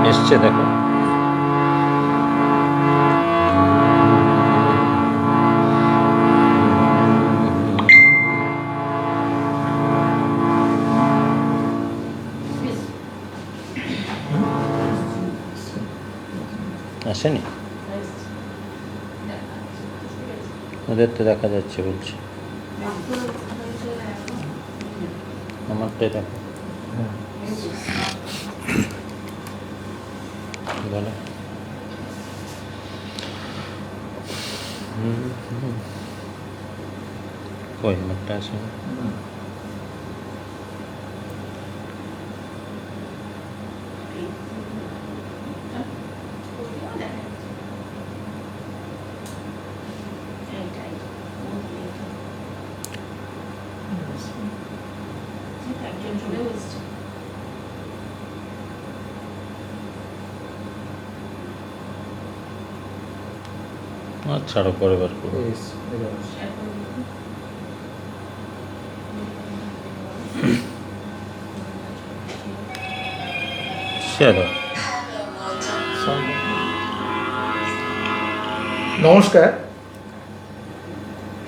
এসছে দেখো। আসেনি, ওদের তো দেখা যাচ্ছে বলছি, আমারটাই দেখো বলো। কই আমারটা আসেনি? ছাড়ো, পরে বার করবো। নমস্কার,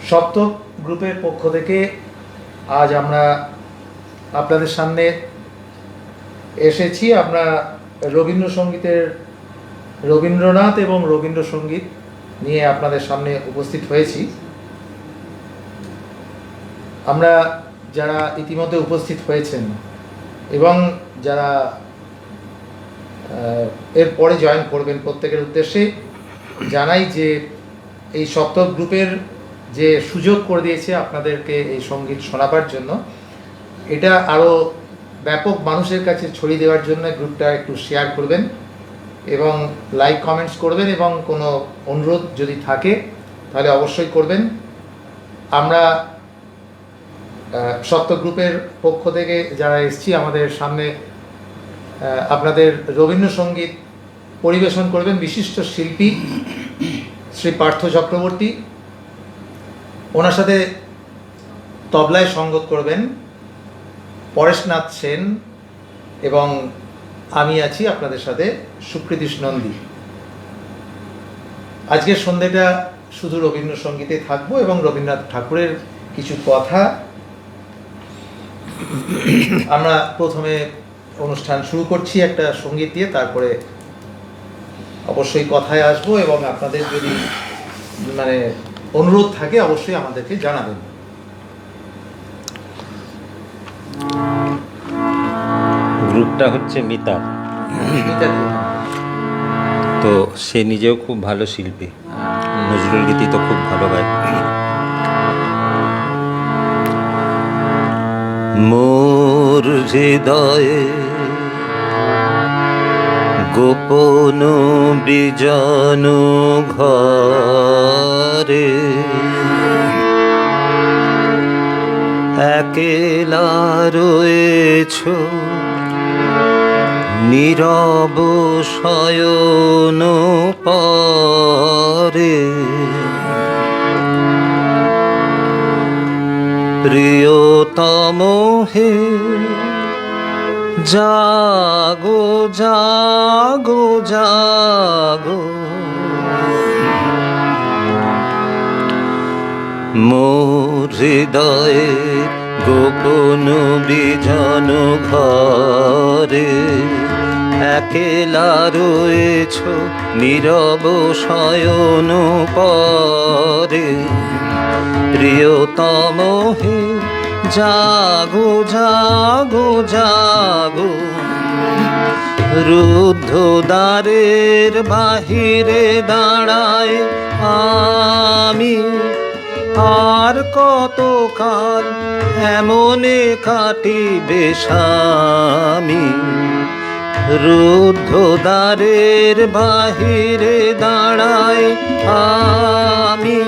সপ্তক গ্রুপের পক্ষ থেকে আজ আমরা আপনাদের সামনে এসেছি। আমরা রবীন্দ্রসঙ্গীতের রবীন্দ্রনাথ এবং রবীন্দ্রসঙ্গীত নিয়ে আপনাদের সামনে উপস্থিত হয়েছি। আমরা যারা ইতিমধ্যে উপস্থিত হয়েছেন এবং যারা এরপরে জয়েন করবেন, প্রত্যেকের উদ্দেশ্যে জানাই যে এই সপ্তক গ্রুপের যে সুযোগ করে দিয়েছে আপনাদেরকে এই সঙ্গীত শোনাবার জন্য, এটা আরও ব্যাপক মানুষের কাছে ছড়িয়ে দেওয়ার জন্য গ্রুপটা একটু শেয়ার করবেন এবং লাইক কমেন্টস করবেন, এবং কোনো অনুরোধ যদি থাকে তাহলে অবশ্যই করবেন। আমরা সপ্তক গ্রুপের পক্ষ থেকে যারা এসেছি, আমাদের সামনে আপনাদের রবীন্দ্রসঙ্গীত পরিবেশন করবেন বিশিষ্ট শিল্পী শ্রী পার্থ চক্রবর্তী। ওনার সাথে তবলায় সঙ্গত করবেন পরেশনাথ সেন, এবং আমি আছি আপনাদের সাথে সুকৃতিশ নন্দী। আজকের সন্ধ্যেটা শুধু রবীন্দ্রসঙ্গীতে থাকবো এবং রবীন্দ্রনাথ ঠাকুরের কিছু কথা। আমরা প্রথমে অনুষ্ঠান শুরু করছি একটা সঙ্গীত দিয়ে, তারপরে অবশ্যই কথায় আসবো, এবং আপনাদের যদি অনুরোধ থাকে অবশ্যই আমাদেরকে জানাবেন। গ্রুপটা হচ্ছে মিতা, তো সে নিজেও খুব ভালো শিল্পী, নজরুল গীতি তো খুব ভালো গায়। মোর হৃদয়ে গোপন বিজন ঘরে একেলা রয়েছ, নীরব শয়ন পরে প্রিয়তম হে জাগো জাগো জাগো, মোর হৃদয়ে গোপন বিজন ঘরে একেলা রয়েছ, নীরব শয়ন পরে প্রিয়তম হে জাগো জাগো জাগো, রুদ্ধ দ্বারের বাহিরে দাঁড়ায় আমি, আর কতকাল এমনে কাটিবে স্বামী। রুদ্ধ দ্বারের বাহিরে দাঁড়ায় আমি,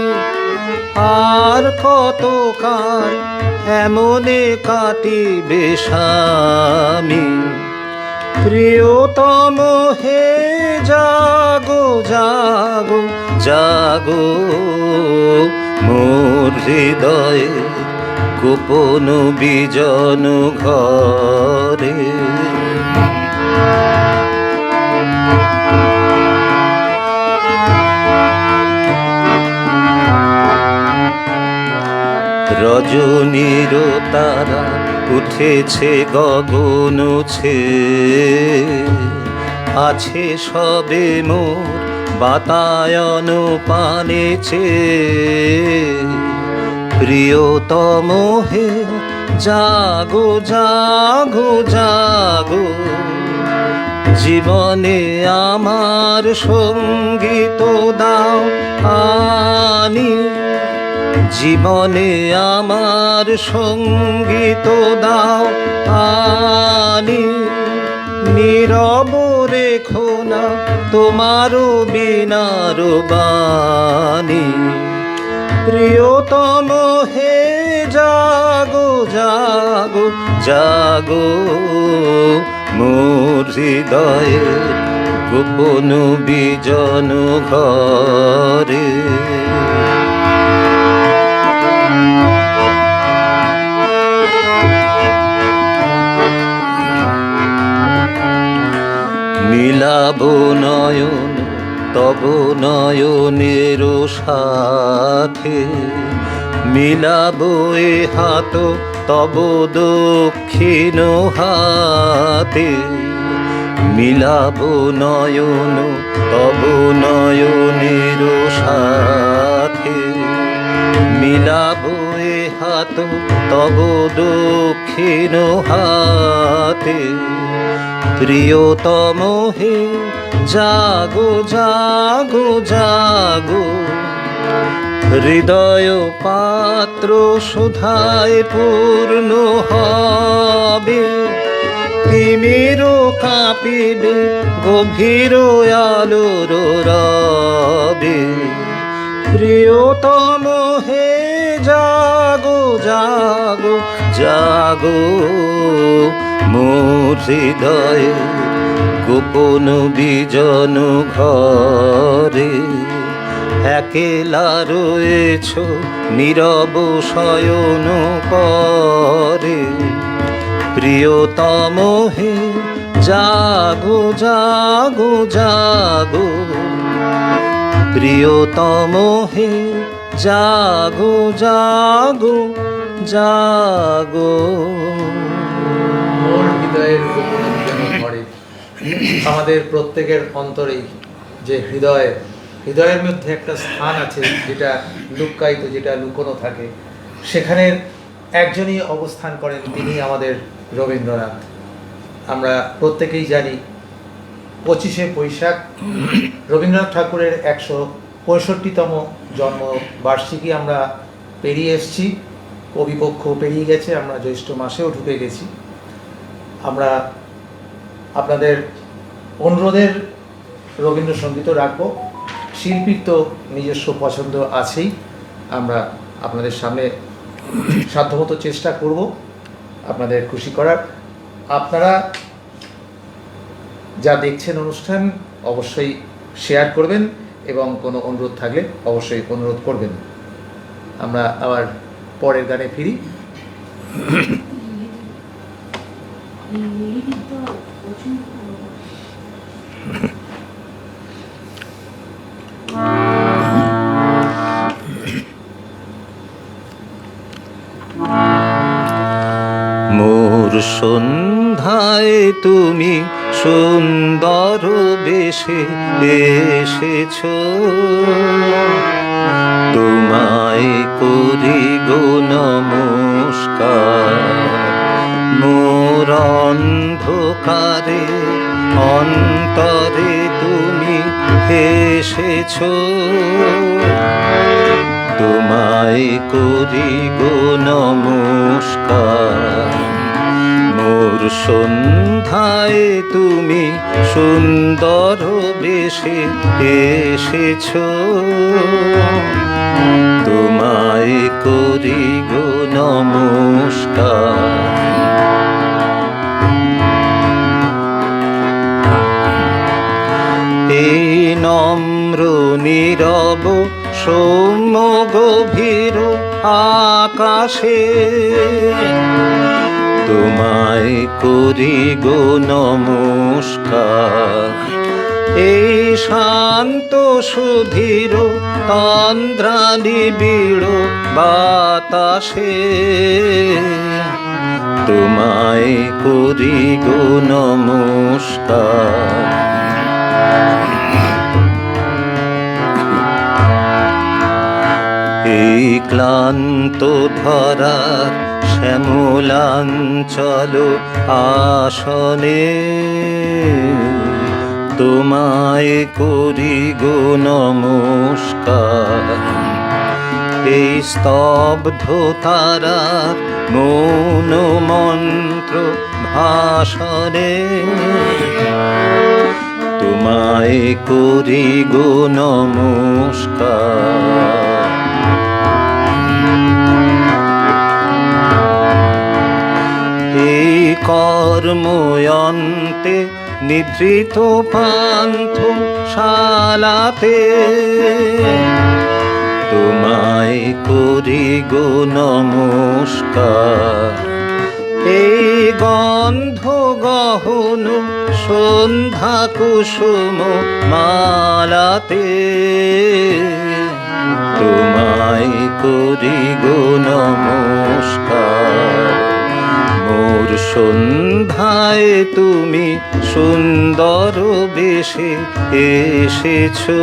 আর কতকাল এমনে কাটিবে স্বামী। প্রিয়তম হে জাগো জাগো জাগো, মোর হৃদয়ে গোপন বিজন ঘরে রজনীর তারা উঠেছে গগন ছেয়ে, আছে সবে মোর বাতায়ন পানে চেয়ে। প্রিয়তম হে জাগো জাগো জাগো, জীবনে আমার সঙ্গীত দাও আনি, জীবনে আমার সঙ্গীত দাও আনি। নীরব রেখো না তোমারও বিনার বাণী। প্রিয়তম হে জাগো জাগো জাগো, মোর হৃদয়ের গোপন বিজন ঘরে। মিলাবো নয়ন তব নয়নের সাথে, মিলাবো এ হাত তব দক্ষিণ হাতে। মিলাবো নয়ন তব নয়নের সাথে, মিলাবো এ হাত তব দক্ষিণ হাতে। প্রিয়তম হে জাগো জাগো জাগো, হৃদয় পাত্র সুধায় পূর্ণ হবে। তিমির কাঁপিবে গভীর আলোর রবে। প্রিয়তম হে জাগো জাগো জাগো, মোর হৃদয়ে গোপন বিজন ঘরে। একেলা রয়েছ নীরব শয়ন করে। প্রিয়তম হে জাগো জাগো জাগো, প্রিয়তম হে জাগো জাগো জাগো। মোর হৃদয়ের গোপন বিজন ঘরে। আমাদের প্রত্যেকের অন্তরেই যে হৃদয়ের মধ্যে একটা স্থান আছে, যেটা লুক্কায়িত, যেটা লুকোনো থাকে, সেখানের একজনই অবস্থান করেন, তিনি আমাদের রবীন্দ্রনাথ। আমরা প্রত্যেকেই জানি 25শে বৈশাখ রবীন্দ্রনাথ ঠাকুরের 165তম জন্মবার্ষিকী আমরা পেরিয়ে এসেছি। কবিপক্ষ পেরিয়ে গেছে, আমরা জ্যৈষ্ঠ মাসেও ঢুকে গেছি। আমরা আপনাদের অনুরোধের রবীন্দ্রসঙ্গীতও রাখবো। শিল্পীর তো নিজস্ব পছন্দ আছেই, আমরা আপনাদের সামনে সাধ্যমতো চেষ্টা করব আপনাদের খুশি করার। আপনারা যা দেখছেন অনুষ্ঠান অবশ্যই শেয়ার করবেন, এবং কোনো অনুরোধ থাকলে অবশ্যই অনুরোধ করবেন। আমরা আবার পরের গানে ফিরি। মোর সন্ধ্যায় তুমি সুন্দর বেশে এসেছ, তোমায় করি গো নমস্কার। মোর অন্ধকারে অন্তরে তুমি এসেছ, তোমায় করি গো নমস্কার। মোর সন্ধ্যায় তুমি সুন্দর বেশে এসেছ, তোমায় করি গো নমস্কার। এই নম্র নীরব সৌম্য গভীর আকাশে, তোমায় করি গো নমস্কার। এই শান্ত সুধীর তন্দ্রা নিবিড় বাতাসে তোমায় করি গো নমস্কার। এই ক্লান্ত ধরার শ্যামলাঞ্চল আসনে তোমায় করি গো নমস্কার। এই স্তব্ধ তারার মৌন মন্ত্র ভাষণে তোমায় করি গো নমস্কার। এই কর্ময়ন্তে নিদ্রিত পান্থ শালাতে তোমায় করি গো নমস্কার। এই গন্ধ গহন সন্ধ্যা কুসুম মালাতে তোমায় করি গো নমস্কার। মোর সন্ধ্যায় তুমি সুন্দর বেশে এসেছো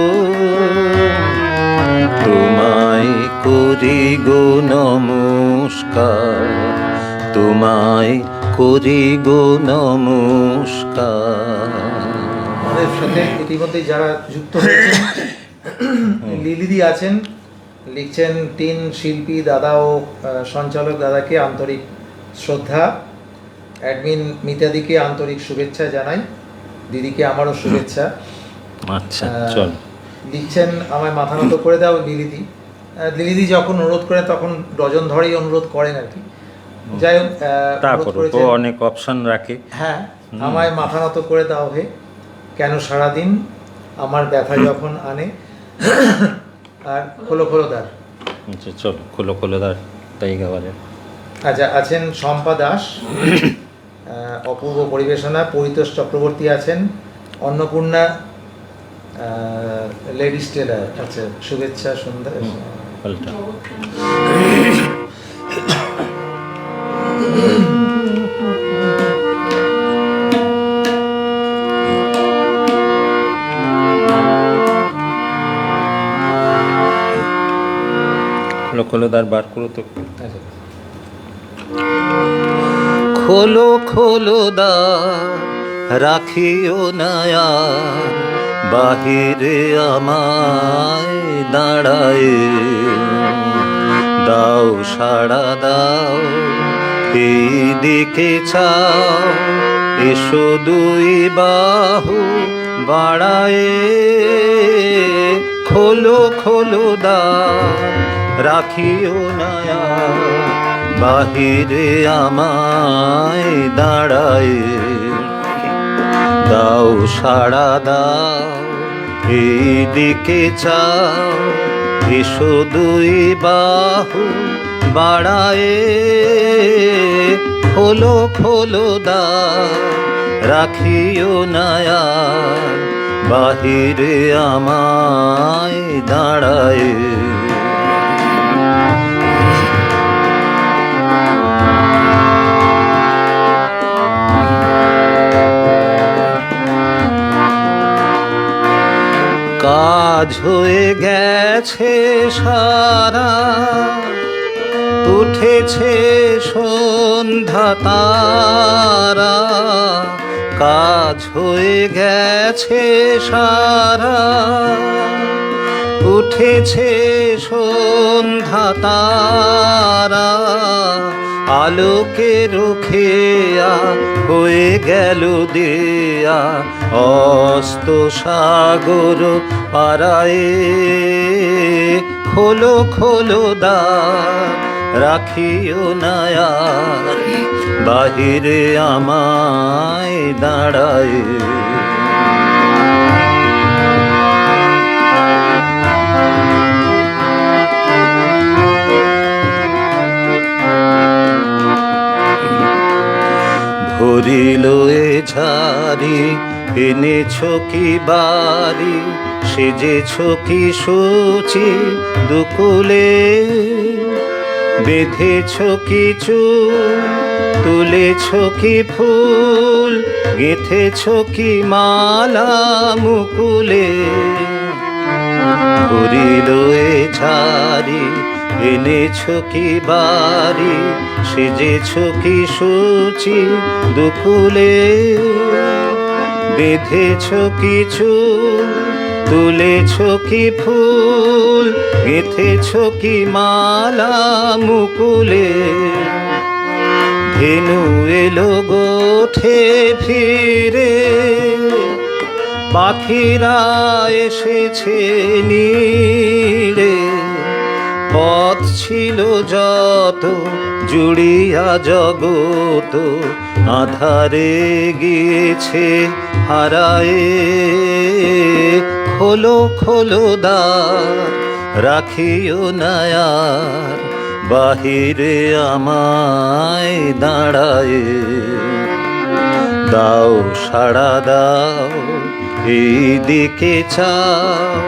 তোমায় করি গো নমস্কার। তোমায় করি গো নমস্কার। আমাদের সাথে ইতিমধ্যে যারা যুক্ত হয়েছেন, লিলিদি আছেন, লিখছেন তিন শিল্পী দাদা ও সঞ্চালক দাদাকে আন্তরিক শ্রদ্ধা। অ্যাডমিন মিতাদিকে আন্তরিক শুভেচ্ছা জানাই, দিদিকে আমারও শুভেচ্ছা। আচ্ছা চল। লিখছেন আমায় মাথা নত করে দাও লিলিদি। লিলিদি যখন অনুরোধ করেন তখন ডজন ধরেই অনুরোধ করেন আর কি। যাই হোক, তা অনুরোধ করো, করেছেন, ও অনেক অপশন রাখে। হ্যাঁ, আমায় মাথা নত করে দাও হে, কেন সারাদিন আমার ব্যথা যখন আনে, আর খোলো খোলো দ্বার। আচ্ছা চল, খোলো খোলো দ্বার, তাই গাওয়া যায়। আচ্ছা, আছেন শম্পা দাস, অপূর্ব পরিবেশনা। পরিতোষ চক্রবর্তী আছেন, অন্নপূর্ণা লেডিস টেলার। আচ্ছা, শুভেচ্ছা সন্ধ্যা। পাল্টা। খোলো খোলো দ্বার বার করো তো। আচ্ছা, খোলো খোলো দ্বার রাখিও না আর, বাহিরে আমায় দাঁড়ায় দাও, সাড়া দাও, এই দিকে চাও, এসো দুই বাহু বাড়ায়। খোলো খোলো দ্বার রাখিও না আর, বাহিরে আমায় দাঁড়ায় দাও, সাড়া দাও, এই দিকে চাও, এসো দুই বাহু বাড়ায়। খোলো খোলো দ্বার রাখিও না আর, বাহিরে আমায় দাঁড়ায়। কাজ হয়ে গেছে সারা, উঠেছে সন্ধ্যা তারা। কাজ হয়ে গেছে সারা, উঠেছে সন্ধ্যা তারা। আলোকে রুখিয়া হয়ে গেল দেয়া, অস্ত সাগর পারায়ে। খোলো খোলো দ্বার রাখিও না আর, বাহিরে আমায় দাঁড়ায়। ভরিল এ ঝাড়ি এনেছ কি বাড়ি, সেজেছ কি সূচি দুকুলে, বেঁধেছ কি চুল, তুলেছ কি ফুল, গেঁথেছ কি মালা মুকুলে, করিল এ ঝারি, এনেছ কি বাড়ি, সেজেছ কি সূচি দুকুলে, বেঁধেছ কি চুল, তুলেছ কি ফুল, গেঁথেছ কি মালা মুকুলে, ধেনু এলো গোঠে ফিরে, পাখিরা এসেছে নীড়ে, পথ ছিল যত জুড়িয়া জগত, আধারে গিয়েছে হারায়ে, খোলো খোলো দ্বার, রাখিও না আর বাহিরে আমায় দাঁড়ায়ে, দাও সাড়া দাও এই দিকে চাও,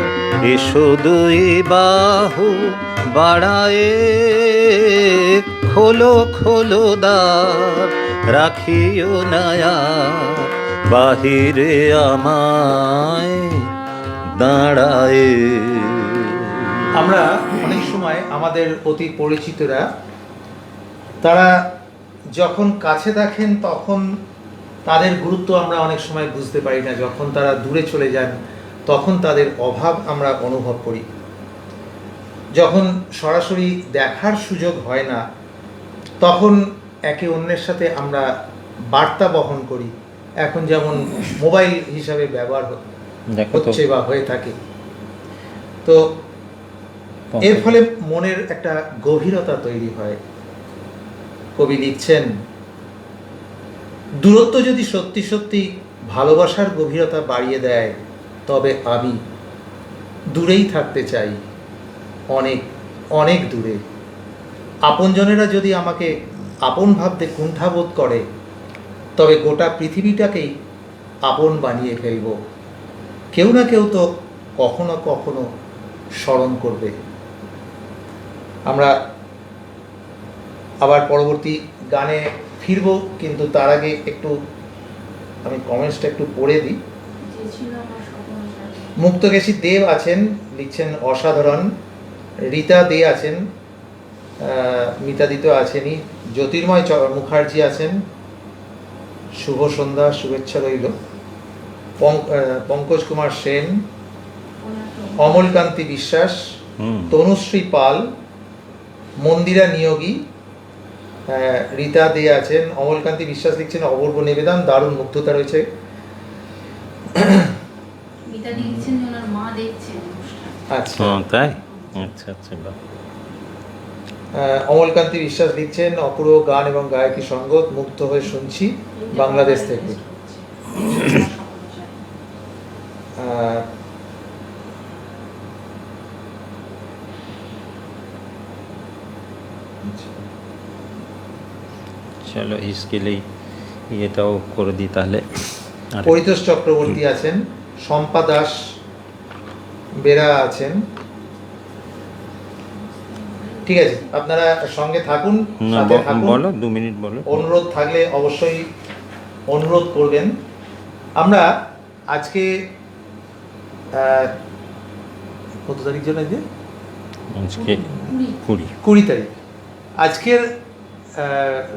এসো দুই বাহু বাড়ায়ে, খোলো খোলো দ্বার, রাখিও না আর বাহিরে আমায় দাঁড়ায়ে। আমরা অনেক সময় আমাদের অতি পরিচিতরা তারা যখন কাছে দেখেন তখন তাদের গুরুত্ব আমরা অনেক সময় বুঝতে পারি না, যখন তারা দূরে চলে যান তখন তাদের অভাব আমরা অনুভব করি। যখন সরাসরি দেখার সুযোগ হয় না তখন একে অন্যের সাথে আমরা বার্তা বহন করি, এখন যেমন মোবাইল হিসাবে ব্যবহার হচ্ছে বা হয়ে থাকে। তো এর ফলে মনের একটা গভীরতা তৈরি হয়। কবি লিখছেন, দূরত্ব যদি সত্যি সত্যি ভালোবাসার গভীরতা বাড়িয়ে দেয় তবে আমি দূরেই থাকতে চাই, অনেক অনেক দূরে। আপনজনেরা যদি আমাকে আপন ভাবতে কুণ্ঠাবোধ করে তবে গোটা পৃথিবীটাকেই আপন বানিয়ে ফেলব। কেউ না কেউ তো কখনো কখনো স্মরণ করবে। আমরা আবার পরবর্তী গানে ফিরব, কিন্তু তার আগে একটু আমি কমেন্টসটা একটু পড়ে দিই। মুক্তকেশী দেব আছেন, লিখছেন অসাধারণ। রীতা দে আছেন, মিতাদিত আছেনই। জ্যোতির্ময় মুখার্জি আছেন, শুভ সন্ধ্যা, শুভেচ্ছা রইল। পঙ্কজ কুমার সেন, অমলকান্তি বিশ্বাস, তনুশ্রী পাল, মন্দিরা নিয়োগী, রীতা দে আছেন। অমলকান্তি বিশ্বাস লিখছেন অপূর্ব নিবেদন, দারুণ মুগ্ধতা রয়েছে। আচ্ছা তাই, আচ্ছা আচ্ছা। অমলকান্তি বিশ্বাস লিখছেন অপূর্ব গান এবং গায়কী সঙ্গত, মুগ্ধ হয়ে শুনছি বাংলাদেশ থেকে। চলো इसके लिए এটাও করে দিই তাহলে। পরিতোষ চক্রবর্তী আছেন, শম্পা দাস বেরা আছেন। ঠিক আছে, আপনারা সঙ্গে থাকুন, সাথে থাকুন। বলো, 2 মিনিট বলো। অনুরোধ থাকলে অবশ্যই অনুরোধ করবেন। আমরা আজকে কত তারিখ জানেন? যে আজকে 20 তারিখ। আজকের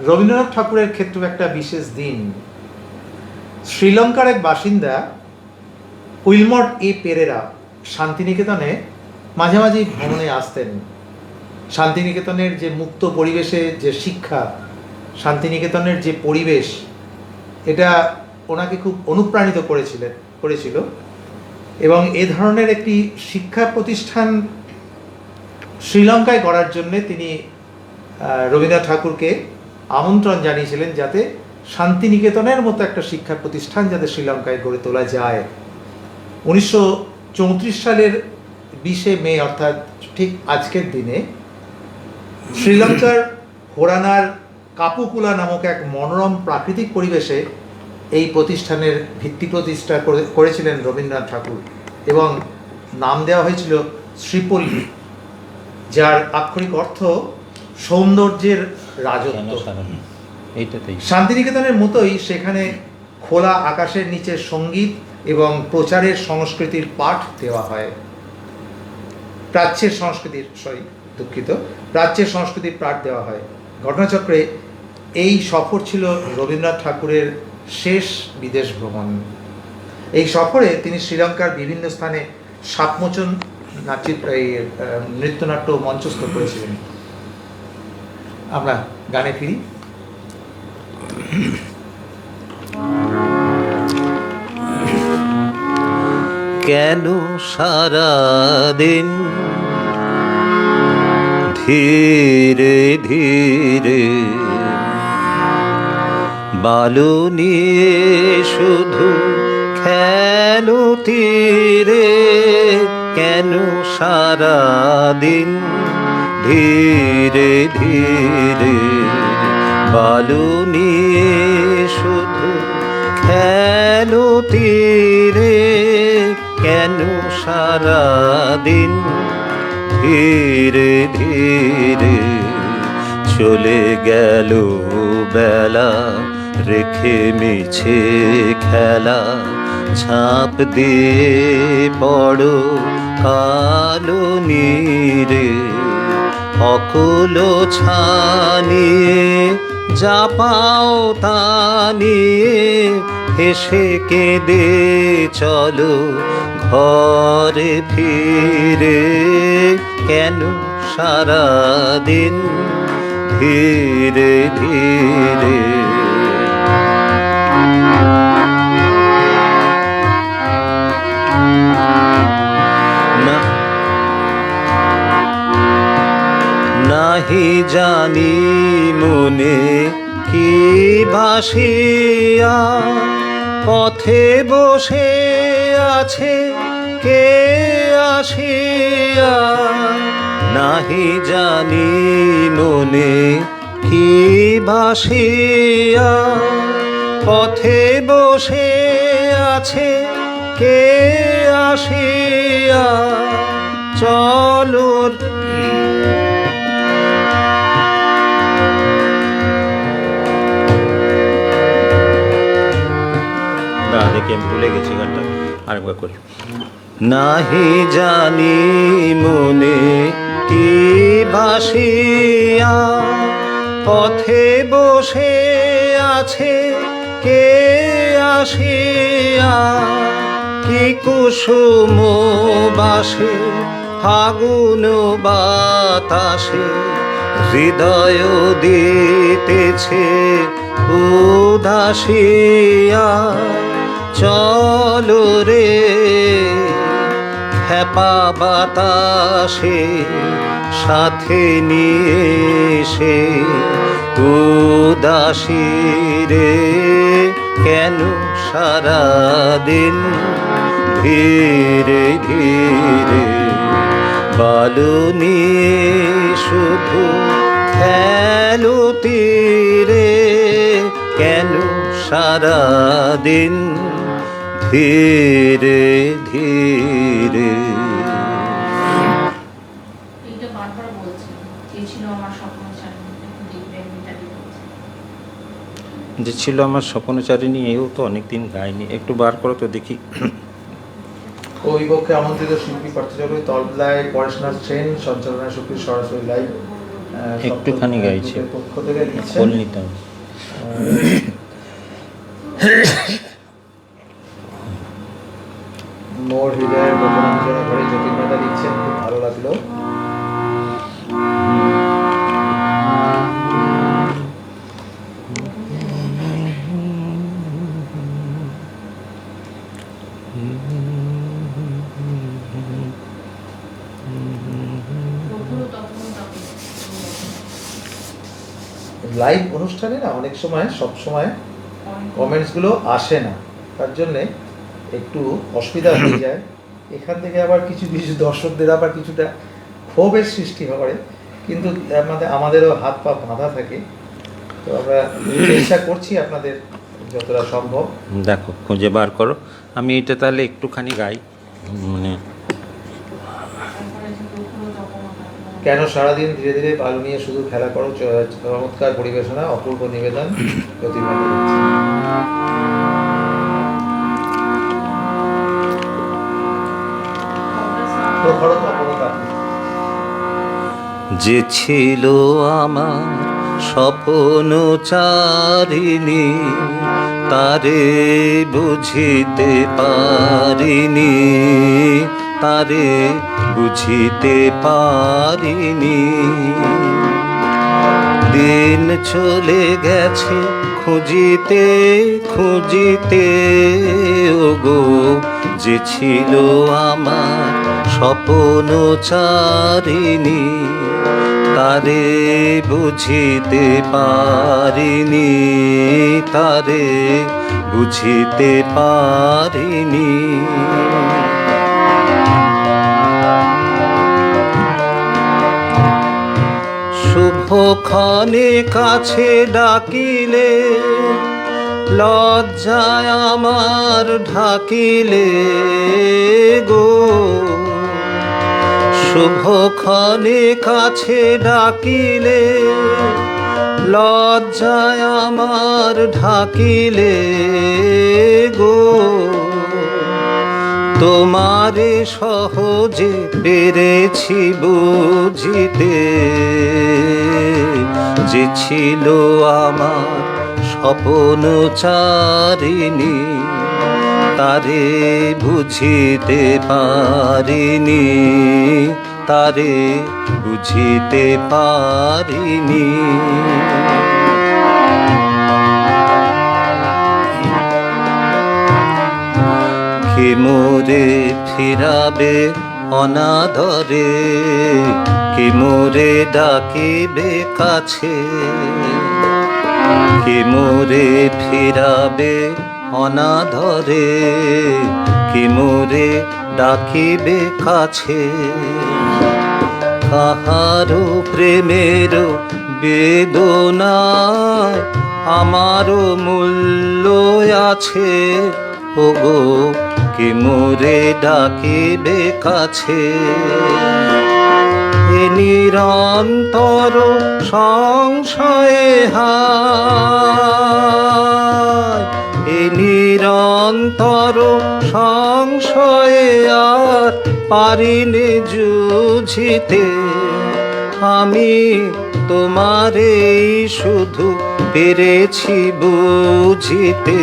রবীন্দ্রনাথ ঠাকুরের ক্ষেত্রে একটা বিশেষ দিন। শ্রীলঙ্কার এক বাসিন্দা উইলমট এ পেরেরা শান্তিনিকেতনে মাঝে মাঝেই ভ্রমণে আসতেন। শান্তিনিকেতনের যে মুক্ত পরিবেশে যে শিক্ষা, শান্তিনিকেতনের যে পরিবেশ, এটা ওনাকে খুব অনুপ্রাণিত করেছিল এবং এ ধরনের একটি শিক্ষা প্রতিষ্ঠান শ্রীলঙ্কায় গড়ার জন্যে তিনি রবীন্দ্রনাথ ঠাকুরকে আমন্ত্রণ জানিয়েছিলেন, যাতে শান্তিনিকেতনের মতো একটা শিক্ষা প্রতিষ্ঠান যাতে শ্রীলঙ্কায় গড়ে তোলা যায়। 1934 সালের 20 মে, অর্থাৎ ঠিক আজকের দিনে, শ্রীলঙ্কার হোরানার কাপুকুলা নামক এক মনোরম প্রাকৃতিক পরিবেশে এই প্রতিষ্ঠানের ভিত্তি প্রতিষ্ঠা করেছিলেন রবীন্দ্রনাথ ঠাকুর এবং নাম দেওয়া হয়েছিল শ্রীপল্লী, যার আক্ষরিক অর্থ সৌন্দর্যের রাজত্ব। এইটাতেই শান্তিনিকেতনের মতোই সেখানে খোলা আকাশের নিচে সঙ্গীত এবং প্রচারের সংস্কৃতির পাঠ দেওয়া হয়। প্রাচ্যের সংস্কৃতির পাঠ দেওয়া হয়। ঘটনাচক্রে এই সফর ছিল রবীন্দ্রনাথ ঠাকুরের শেষ বিদেশ ভ্রমণ। এই সফরে তিনি শ্রীলঙ্কার বিভিন্ন স্থানে সাপমোচন নৃত্যনাট্য মঞ্চস্থ করেছিলেন। আমরা গানে ফিরি। কেন সারাদিন ধীরে ধীরে বালু নিয়ে শুধু খেলো তীরে, কেন সারাদিন ধীরে ধীরে বালু নিয়ে শুধু খেলো তীরে, কেন সারাদিন ধীরে ধীরে চলে গেল বেলা, রেখে মিছে খেলা ছাপ দিয়ে পড়ো কালো নীরে, অকুল ছানিয়ে যা পাও তা নিয়ে হেসে কেঁদে চলো ঘরে ফিরে, কেন সারাদিন ধীরে ধীরে। নাহি জানি মনে কি ভাসিয়া পথে বসে আছে কে আসিয়া, নাহি জানি মনে কি ভাসিয়া পথে বসে আছে কে আসিয়া, চলো দেখে আমি ভুলে গেছি গানটা, আরেকবার করি। নাহি জানি মনে কি ভাসিয়া পথে বসে আছে কে আসিয়া, কি কুসুম বাসে ফাগুন বাতাসে হৃদয় দিতেছে উদাসিয়া, চলো রে খেপা বাতাসে সাথে নিয়ে সে উদাসী রে, কেন সারাদিন ধীরে ধীরে বালু নিয়ে শুধু খেলো তীরে, কেন সারাদিন ধীরে ধীরে। এইটা বারবার বলছি, যে ছিল আমার স্বপ্নচারিণী, এও তো অনেকদিন গায়নি, একটু বার করো তো দেখি। ওই পক্ষে আমন্ত্রিত শিল্পী পাঠ্যচক্র তবলায় পরেশনাথ সেন, সঞ্চালনায় সুপ্রিয় সরাসরি লাইভ একটুখানি গাইছে পক্ষ থেকে ফল নিতাম। মোর হৃদয়ের গোপনাঞ্চনা ঘরে জ্যোতির্ময়দা লিখছেন, খুব ভালো লাগলো। লাইভ অনুষ্ঠানে না অনেক সময় সব সময় কমেন্টসগুলো আসে না, তার জন্যে একটু অসুবিধা হয়ে যায়। এখান থেকে আবার কিছু কিছু দর্শকদের আবার কিছুটা ক্ষোভের সৃষ্টি করে, কিন্তু আমাদেরও হাত পা বাঁধা থাকে। তো আমরা চেষ্টা করছি আপনাদের যতটা সম্ভব। দেখো খুঁজে বার করো। আমি এটা তাহলে একটুখানি গাই, মানে কেন সারাদিন ধীরে ধীরে বালু নিয়ে শুধু খেলা করো, চমৎকার পরিবেশনা, অপূর্ব নিবেদন, প্রতিভা দিচ্ছে। প্রখরত অপরতা। যে ছিল আমার স্বপ্ন চারিণী, তারে বুঝিতে পারিনি, তারে বুঝিতে পারিনি। দিন চলে গেছে খুঁজিতে খুঁজিতে, ওগো যে ছিল আমার স্বপ্ন চারিণী, তারে বুঝিতে পারিনি, তারে বুঝিতে পারিনি। শুভক্ষণে কাছে ডাকিলে, লজ্জায় আমার ঢাকিলে গো। শুভক্ষণে কাছে ডাকিলে, লজ্জায় আমার ঢাকিলে গো। তোমারে সহজে পেরেছি বুঝিতে, যে ছিল আমার স্বপ্ন চারিণী, তারে বুঝিতে পারিনি, তারে বুঝিতে পারিনি। কে মোরে ফিরাবে অনাদরে, কে মোরে ডাকিবে কাছে, কে মোরে ফিরাবে অনাদরে, কে মোরে ডাকিবে কাছে। কাহারো প্রেমের বেদনায় আমারও মূল্য আছে, ওগো কে মোরে ডাকিবে কাছে। এ নিরন্তর সংশয়ে হায়, এ নিরন্তর সংশয়ে আর পারিনে যুঝিতে। আমি তোমারে শুধু পেরেছি বুঝিতে,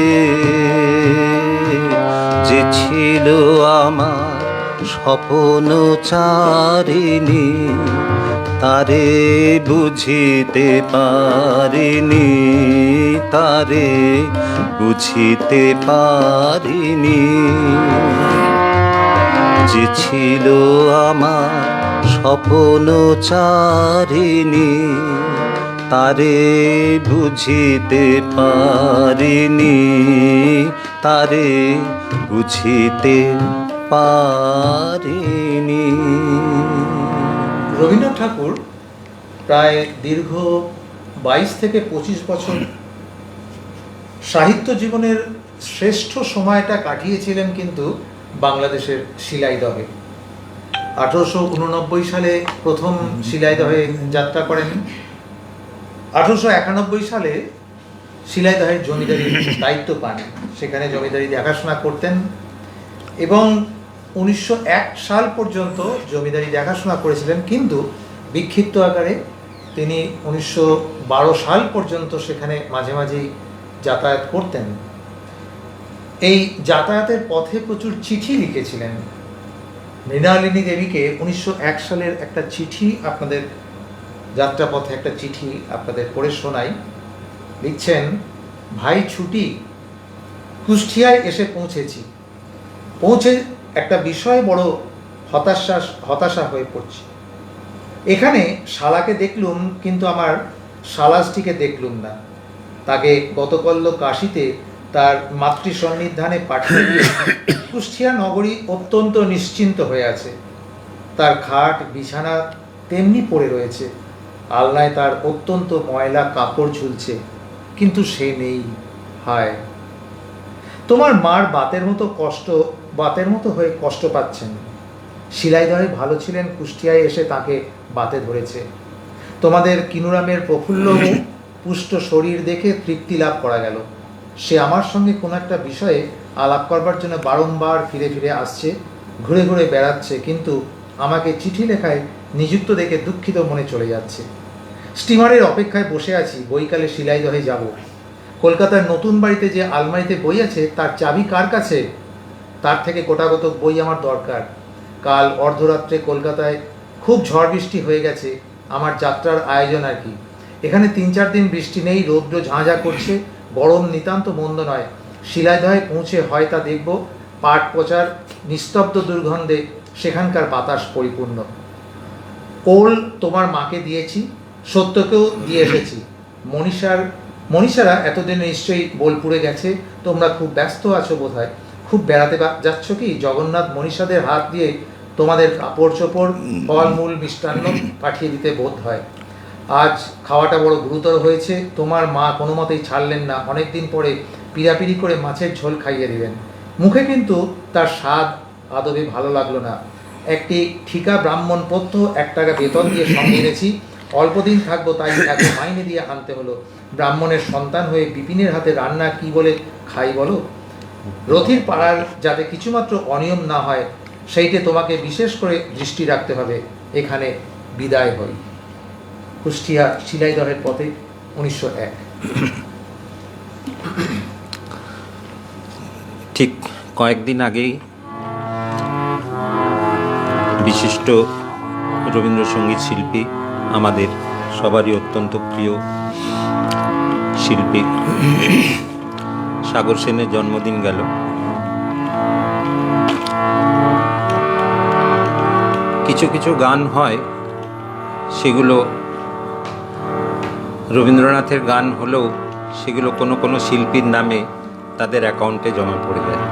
যে ছিল আমার স্বপ্ন চারিণী, তারে বুঝিতে পারিনি, তারে বুঝিতে পারিনি। যে ছিল আমার স্বপ্ন চারিণী, তারে বুঝিতে পারিনি, তারে বুঝিতে পারিনি। রবীন্দ্রনাথ ঠাকুর প্রায় দীর্ঘ 22 থেকে 25 বছর সাহিত্য জীবনের শ্রেষ্ঠ সময়টা কাটিয়েছিলেন কিন্তু বাংলাদেশের শিলাইদহে। 1889 সালে প্রথম শিলাইদহে যাত্রা করেন। 1891 সালে শিলাইদহের জমিদারির দায়িত্ব পান, সেখানে জমিদারি দেখাশোনা করতেন এবং 1901 সাল পর্যন্ত জমিদারি দেখাশোনা করেছিলেন, কিন্তু বিক্ষিপ্ত আকারে তিনি 1912 সাল পর্যন্ত সেখানে মাঝে মাঝেই যাতায়াত করতেন। এই যাতায়াতের পথে প্রচুর চিঠি লিখেছিলেন। মৃণালিনী দেবীকে 1901 সালের একটা চিঠি আপনাদের, যাত্রাপথে একটা চিঠি আপনাদের পড়ে শোনাই। লিখছেন, ভাই ছুটি, কুষ্টিয়ায় এসে পৌঁছেছি। পৌঁছে একটা বিষয় বড় হতাশা হয়ে পড়ছি। এখানে শালাকে দেখলুম, কিন্তু আমার শালাসটিকে দেখলুম না। তাকে গতকল্য কাশীতে তার মাতৃ সন্নিধানে পাঠিয়ে দিয়ে কুষ্টিয়া নগরী অত্যন্ত নিশ্চিন্ত হয়ে আছে। তার খাট বিছানা তেমনি পড়ে রয়েছে, আলনায় তার অত্যন্ত ময়লা কাপড় ঝুলছে, কিন্তু সে নেই। হায়, তোমার মার বাতের মতো হয়ে কষ্ট পাচ্ছেন। শিলাইদহে ভালো ছিলেন, কুষ্টিয়ায় এসে তাকে বাতে ধরেছে। তোমাদের কিনুরামের প্রফুল্ল মুখ, পুষ্ট শরীর দেখে তৃপ্তি লাভ করা গেল। সে আমার সঙ্গে কোনো একটা বিষয়ে আলাপ করবার জন্য বারংবার ফিরে ফিরে আসছে, ঘুরে ঘুরে বেড়াচ্ছে, কিন্তু আমাকে চিঠি লেখায় নিযুক্ত দেখে দুঃখিত মনে চলে যাচ্ছে। স্টিমারের অপেক্ষায় বসে আছি, বৈকালে শিলাইদহে যাব। কলকাতার নতুন বাড়িতে যে আলমারিতে বই আছে তার চাবি কার কাছে? তার থেকে গোটাগত বই আমার দরকার। কাল অর্ধরাত্রে কলকাতায় খুব ঝড় বৃষ্টি হয়ে গেছে, আমার যাত্রার আয়োজন আর কি। এখানে 3-4 দিন বৃষ্টি নেই, রৌদ্র ঝাঁঝা করছে, গরম নিতান্ত মন্দ নয়। শিলাইদহে পৌঁছে হয় তা দেখব, পাট পচার নিস্তব্ধ দুর্গন্ধে সেখানকার বাতাস পরিপূর্ণ। ওল তোমার মাকে দিয়েছি, সত্যকেও দিয়ে এসেছি। মনীষারা এতদিনে নিশ্চয়ই বোলপুরে গেছে, তোমরা খুব ব্যস্ত আছো বোধহয়। খুব বেড়াতে যাচ্ছ কি? জগন্নাথ মনীষাদের হাত দিয়ে তোমাদের কাপড় চোপড়, ফলমূল, মিষ্টান্ন পাঠিয়ে দিতে বোধ হয়। আজ খাওয়াটা বড় গুরুতর হয়েছে, তোমার মা কোনো মতেই ছাড়লেন না। অনেকদিন পরে পিড়াপিড়ি করে মাছের ঝোল খাইয়ে দিলেন। মুখে কিন্তু তার স্বাদ আদবে ভালো লাগলো না। একটি ঠিকা ব্রাহ্মণ পথ্য 1 টাকা বেতন দিয়ে সঙ্গে এনেছি, অল্পদিন থাকবো, তাই এত মাইনে দিয়ে আনতে হলো। ব্রাহ্মণের সন্তান হয়ে বিপিনের হাতে রান্না কি বলে খাই বলো? রথির পাড়ার যাতে কিছুমাত্র অনিয়ম না হয় সেইটে তোমাকে বিশেষ করে দৃষ্টি রাখতে হবে। এখানে বিদায় হই। কুষ্টিয়া শিলাইদহের পথে, 1901। ঠিক কয়েকদিন আগেই বিশিষ্ট রবীন্দ্রসঙ্গীত শিল্পী, আমাদের সবারই অত্যন্ত প্রিয় শিল্পী সাগর সেনের জন্মদিন গেল। কিছু কিছু গান হয়, সেগুলো রবীন্দ্রনাথের গান হলেও সেগুলো কোনো কোনো শিল্পীর নামে তাদের অ্যাকাউন্টে জমা পড়ে যায়।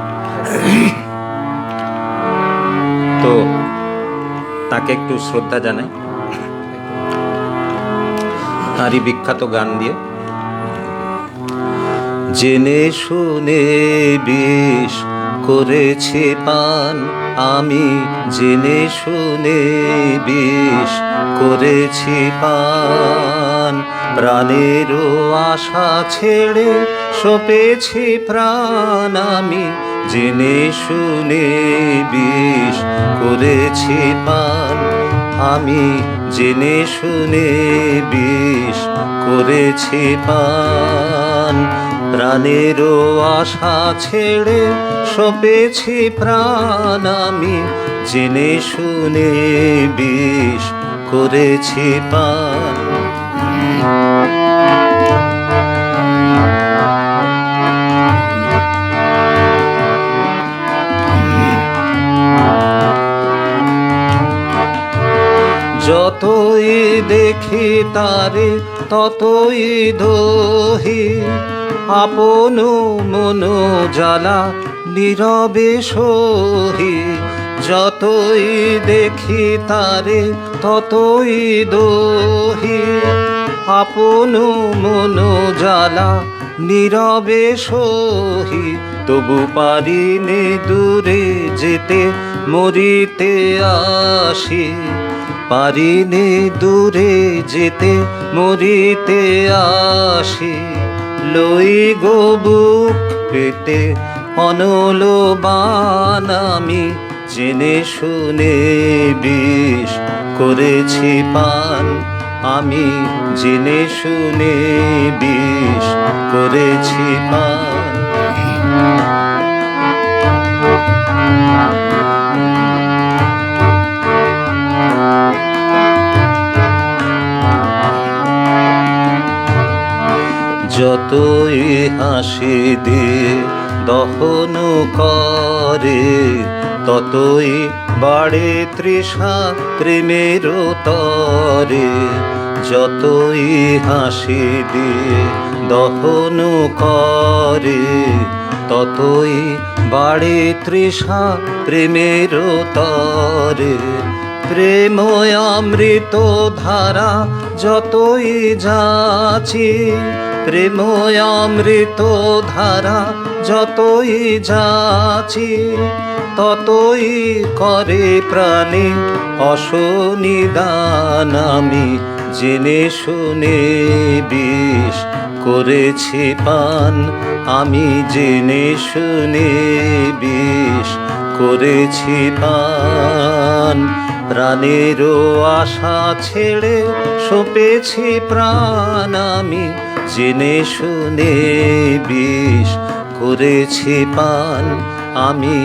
তো তাকে একটু শ্রদ্ধা জানাই তারই বিখ্যাত গান দিয়ে। জেনে শুনে বিষ করেছি পান, আমি জেনে শুনে বিষ করেছি পান, প্রাণেরও আশা ছেড়ে সপেছি প্রাণ, আমি জেনে শুনে বিষ করেছি পান, আমি জেনে শুনে বিষ করেছি পান, প্রাণেরও আশা ছেড়ে সপেছি প্রাণ, আমি জেনে শুনে বিষ করেছি পান। যতই দেখি তারে ততই দোহি, আপন মন জ্বালা নীরবে সহি, যতই দেখি তারে ততই দোহি, আপন মন জ্বালা নীরবে সহি, তবু পারিনে দূরে যেতে মরিতে আসি, পারিনে দূরে যেতে মরিতে আসি, লই গো বুক পেতে অনল বান, আমি জেনে শুনে বিষ করেছি পান, আমি জেনে শুনে বিষ করেছি পান। যতই হাসি দিয়ে দহন করে, ততই বাড়ে তৃষা প্রেমের তরে, যতই হাসি দিয়ে দহন করে, ততই বাড়ে তৃষা প্রেমের তরে, প্রেম অমৃত ধারা যতই যাচি, প্রেম অমৃত ধারা যতই যাচি, ততই করে প্রাণে অসনিদান। আমি জেনে শুনে বিষ করেছি পান, আমি জেনে শুনে বিষ করেছি পান। প্রাণেরও আশা ছেড়ে সঁপেছি প্রাণ, আমি জেনে শুনে বিষ করেছি পান, আমি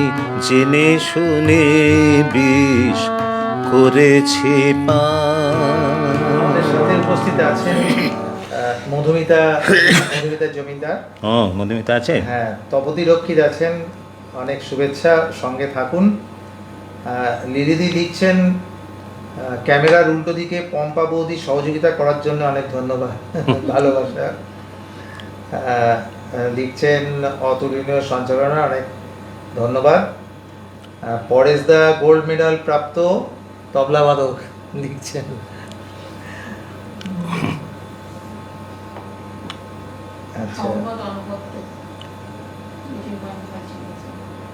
জেনে শুনে বিষ করেছি পান। আমাদের সাথে উপস্থিত আছেন মধুমিতা জমিদার। ও মধুমিতা আছে? হ্যাঁ, তপতি রক্ষিত আছেন, অনেক শুভেচ্ছা, সঙ্গে থাকুন। লিলিদি লিখছেন, ক্যামেরার উল্টো দিকে পম্পা বৌদি সহযোগিতা করার জন্য অনেক ধন্যবাদ, ভালোবাসা। লিখছেন অতুলনীয় সঞ্চালনা, অনেক ধন্যবাদ। পরেশ দা গোল্ড মেডাল প্রাপ্ত তবলাবাদক লিখছেন। আচ্ছা,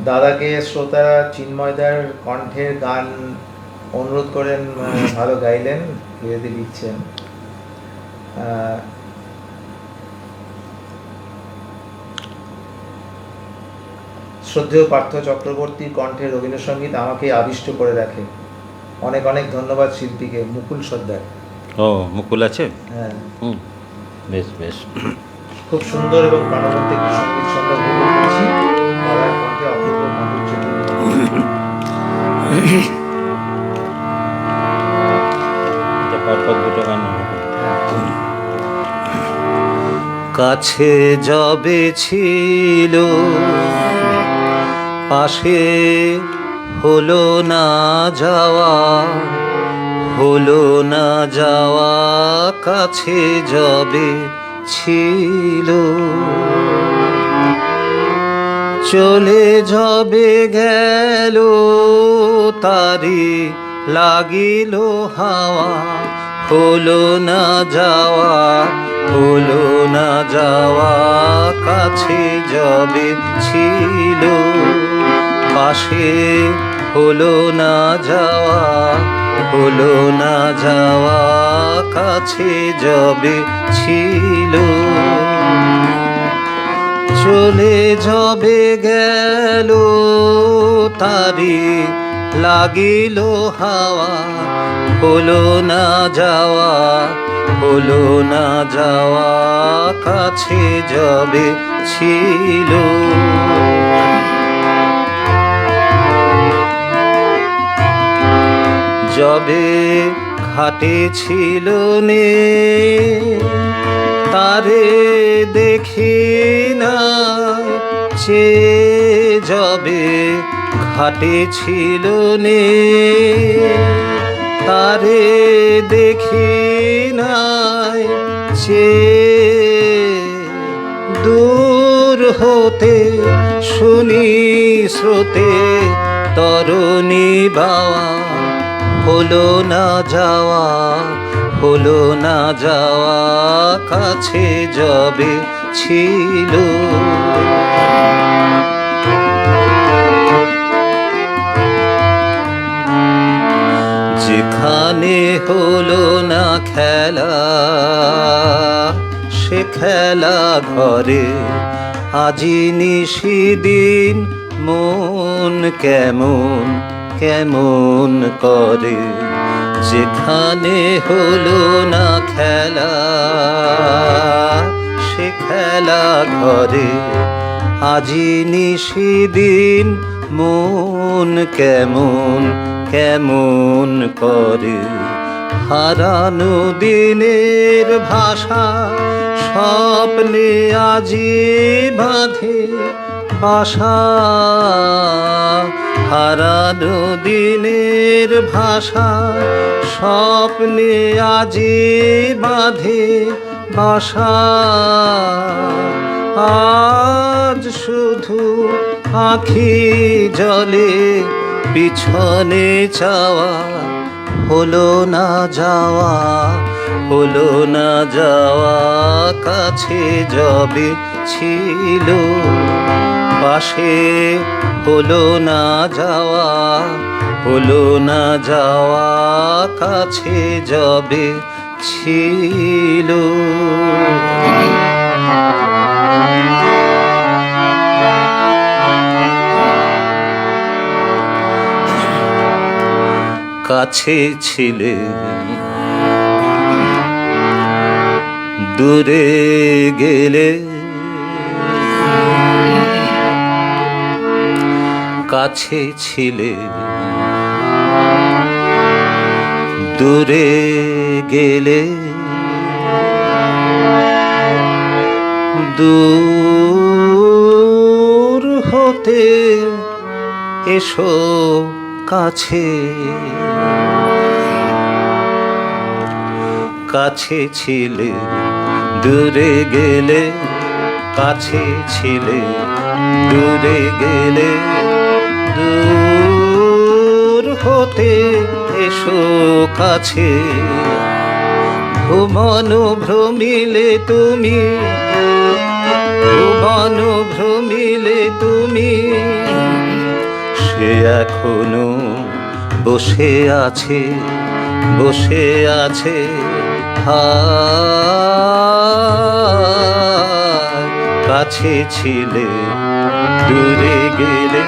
দাদাকে শ্রোতারা চিন্ময়দার কণ্ঠের গান অনুরোধ করেন, ভালো গাইলেন, লিলিদি লিখছেন। শ্রদ্ধেয় পার্থ চক্রবর্তীর কণ্ঠে রবীন্দ্রসঙ্গীত আমাকে আবিষ্ট করে রাখে। অনেক অনেক ধন্যবাদ শিল্পীকে। মুকুল সর্দার। ও মুকুল আছে? হ্যাঁ, হুম, বেশ বেশ। খুব সুন্দর এবং প্রাণবন্ত একটি সঙ্গীত সন্ধ্যা উপভোগ করেছি। দাদার কণ্ঠে অপূর্ব মাধুর্য। পরপর দুটো গান হবে। কাছে যবে ছিল পাশে হলো না যাওয়া, হলো না যাওয়া, কাছে যবে ছিল চলে যবে গেল, তারি লাগিল হাওয়া, হলো না যাওয়া, হলো না যাওয়া, কাছে যবে ছিল পাশে হলো না যাওয়া, হলো না যাওয়া, কাছে যবে ছিল চলে যবে গেল, তারি লাগিল হাওয়া, হলো না যাওয়া, হলো না যাওয়া, কাছে যবে ছিল। যবে ঘাটে ছিল নে, তারে দেখি না সে, যবে ঘাটে ছিল নে, তারে দেখি নাই সে, দূর হতে শুনি স্রোতে তরুণী বাওয়া, হলো না যাওয়া, হলো না যাওয়া, কাছে যবে ছিল। যেখানে হলো না খেলা, সে খেলা ঘরে আজি নিশিদিন মন কেমন কেমন করে। যেখানে হলো না খেলা, সে খেলা ঘরে আজি নিশিদিন মন কেমন কেমন করে। হারানো দিনের ভাষা স্বপ্নে আজি বাঁধে বাসা, হারানো দিনের ভাষা স্বপ্নে আজি বাঁধে বাসা। আজ শুধু আঁখি জলে পিছনে চাওয়া, হলো না যাওয়া, হলো না যাওয়া, কাছে যবে ছিল পাশে, হলো না যাওয়া, হলো না যাওয়া, কাছে যবে ছিল। কাছে ছিলে দূরে গেলে, কাছে ছিলে দূরে গেলে, দূর হতে এসো কাছে, কাছে ছিলে দূরে গেলে, কাছে ছিলে দূরে গেলে, দূর হতে এসো কাছে। ভুবন ভ্রমিলে তুমি, ভুবন ভ্রমিলে তুমি, সে এখনো বসে আছে, বসে আছে হায়। কাছে ছিলে দূরে গেলে,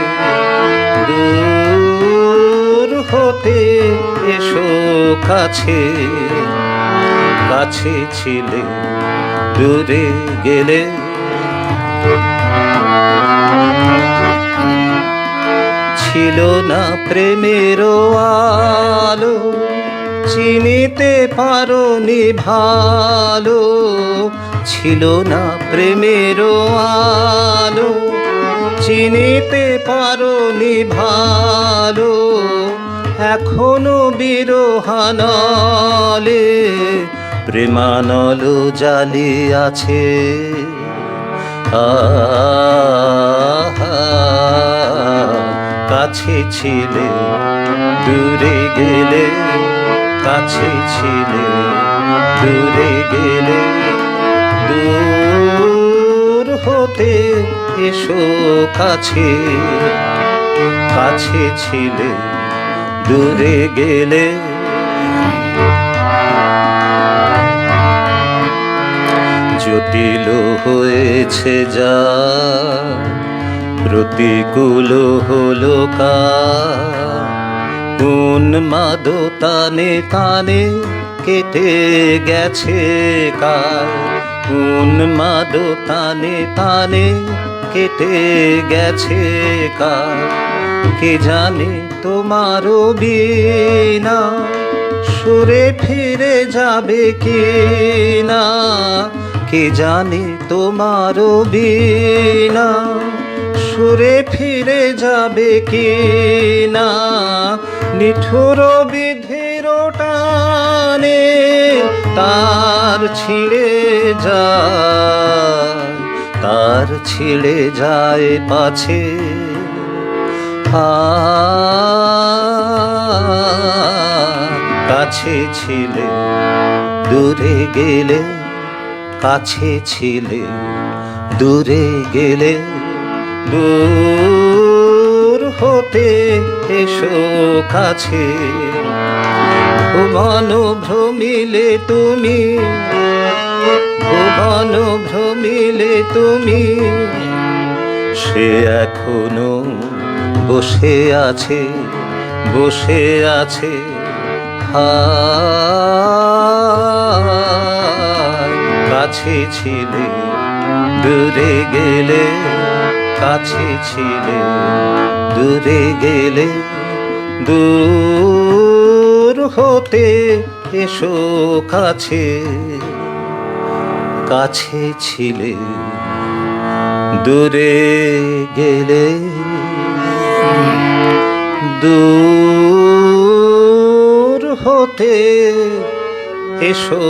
দূর হতে এসো কাছে, কাছে ছিলে দূরে গেলে। ছিল না প্রেমের আলো, চিনিতে পারোনি ভালো, ছিল না প্রেমের আলো, চিনিতে পারোনি ভালো। এখনো বিরহানলে প্রেমানল জালি আছে, কাছে ছিলে দূরে গেলে, কাছে ছিলে দূরে গেলে, দূর হতে এসো কাছে, কাছে ছিলে দূরে গেলে। জটিল হয়েছে যা, প্রতিকূল হলো কার, উন্মাদ তানে তানে কেটে গেছে কাল, উন্মাদ তানে তানে কেটে গেছে কাল। কে জানে তোমারও বিনা সুরে ফিরে যাবে কি না, কে জানে তোমারও বিনা সুরে ফিরে যাবে কি না। নিঠুর বিধির টানে তার ছিঁড়ে যায়, তার ছিঁড়ে যায় পাছে, কাছে ছিলে দূরে গেলে, কাছে ছিলে দূরে গেলে, দূর হতে এসো কাছে। ভুবন ভ্রমিলে তুমি, ভুবন ভ্রমিলে তুমি, সে এখনো বসে আছে, বসে আছে হায়। কাছে ছিলে দূরে গেলে, কাছে ছিলে দূরে গেলে, দূর হতে এসো কাছে, কাছে ছিলে দূরে গেলে, দূর হতে এসো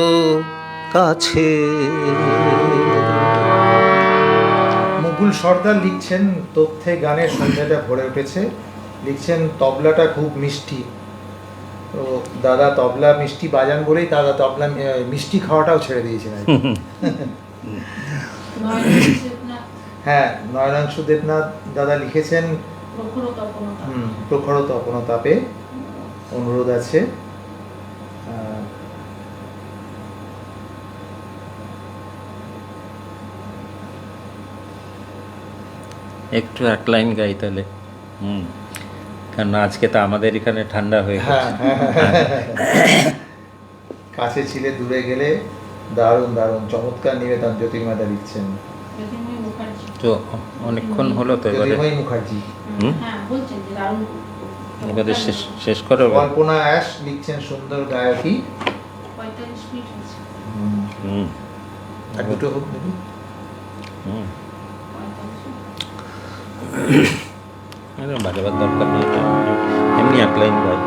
কাছে। মুকুল সর্দার লিখছেন, তথ্যে গানের সন্ধ্যাটা ভরে উঠেছে। লিখছেন তবলাটা খুব মিষ্টি, তো দাদা তবলা মিষ্টি বাজান বলেই দাদা তবলা মিষ্টি খাওয়াটাও ছেড়ে দিয়েছেন আর কি। হ্যাঁ, নয়নাংশু দেবনাথ দাদা লিখেছেন প্রখর তপন তাপে, অনুরোধ আছে। একটু এক লাইন গাই তাহলে। কারণ আজকে তো আমাদের এখানে ঠান্ডা হয়ে গেছে। কাছে ছিলে দূরে গেলে, দারুণ দারুণ চমৎকার নিবেদন জ্যোতির্ময়দা লিখছেন। তো অনেকক্ষণ হলো তো, এবারে জ্যোতির্ময় মুখার্জি এবারে শেষ করো। কল্পনা অ্যাশ লিখছেন সুন্দর গায়কী। আর দুটো হোক নাকি? বাজাবার দরকার নেই, এমনি এক লাইন গাই।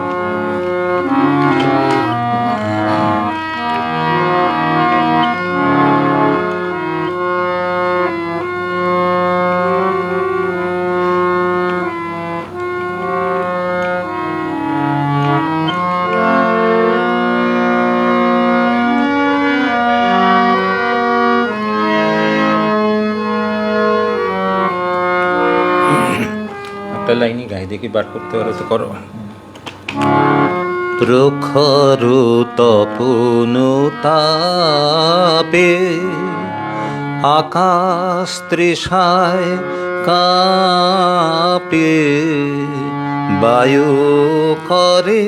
একটা লাইনই গাই, দেখি বার করতে পারো তো করো। প্রখর তপন তাপে আকাশ তৃষায় কাঁপে, বায়ু করে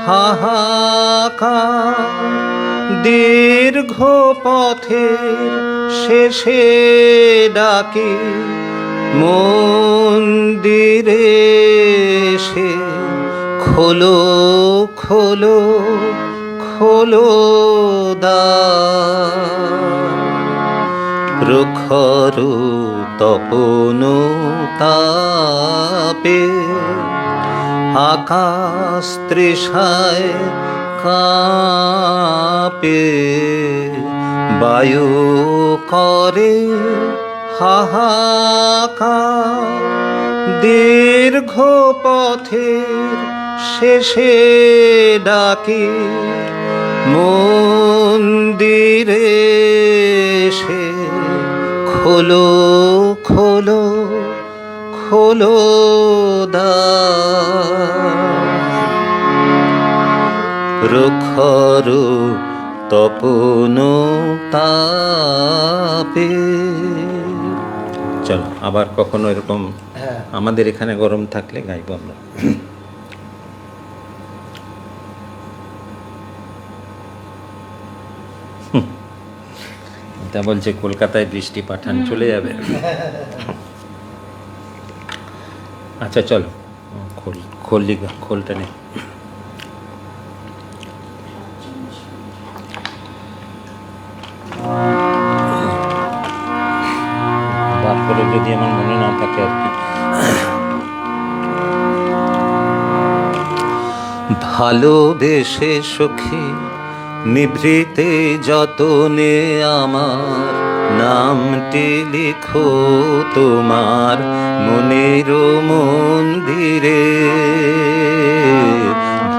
হাহাকার, দীর্ঘ পথের শেষে ডাকে মন্দিরে সে খোলো খোলো খোলো দ্বার। প্রখর তপন তাপে আকাশ তৃষায় কাঁপে, বায়ু করে হাহাকার, দীর্ঘ পথের শেষে ডাকে মন্দিরে সে খোলো খোলো খোলো দ্বার। প্রখর তপন তাপে। চলো আবার কখনো এরকম হ্যাঁ, আমাদের এখানে গরম থাকলে গাইবো আমরা। তা বলছে কলকাতায় বৃষ্টি, পাঠান চলে যাবে। আচ্ছা চলো, খোলটা নে। বার করে যদি আমার মনে না থাকে আর কি। ভালোবেসে সখী নিভৃতে যতনে আমার নামটি লিখো তোমার মনের মন্দিরে।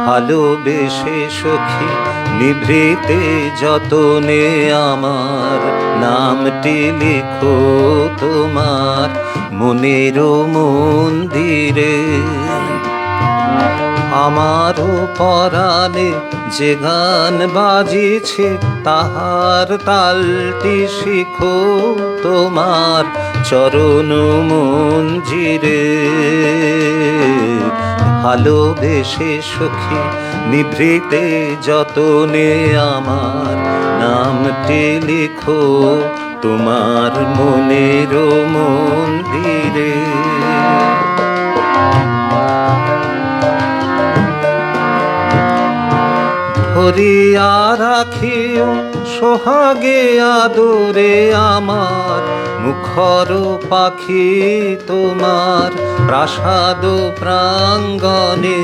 ভালোবেসে সখী নিভৃতে যতনে আমার নামটি লিখো তোমার মনের মন্দিরে। আমারও পরাণে যে গান বাজিছে তাহার তালটি শিখো তোমার চরণ মঞ্জিরে। ভালোবেসে সখী নিভৃতে যতনে আমার নামটি লিখো তোমার মনের মন্দিরে। ধরিয়া রাখিও সোহাগে আদরে আমার মুখর পাখি তোমার প্রাসাদ প্রাঙ্গণে।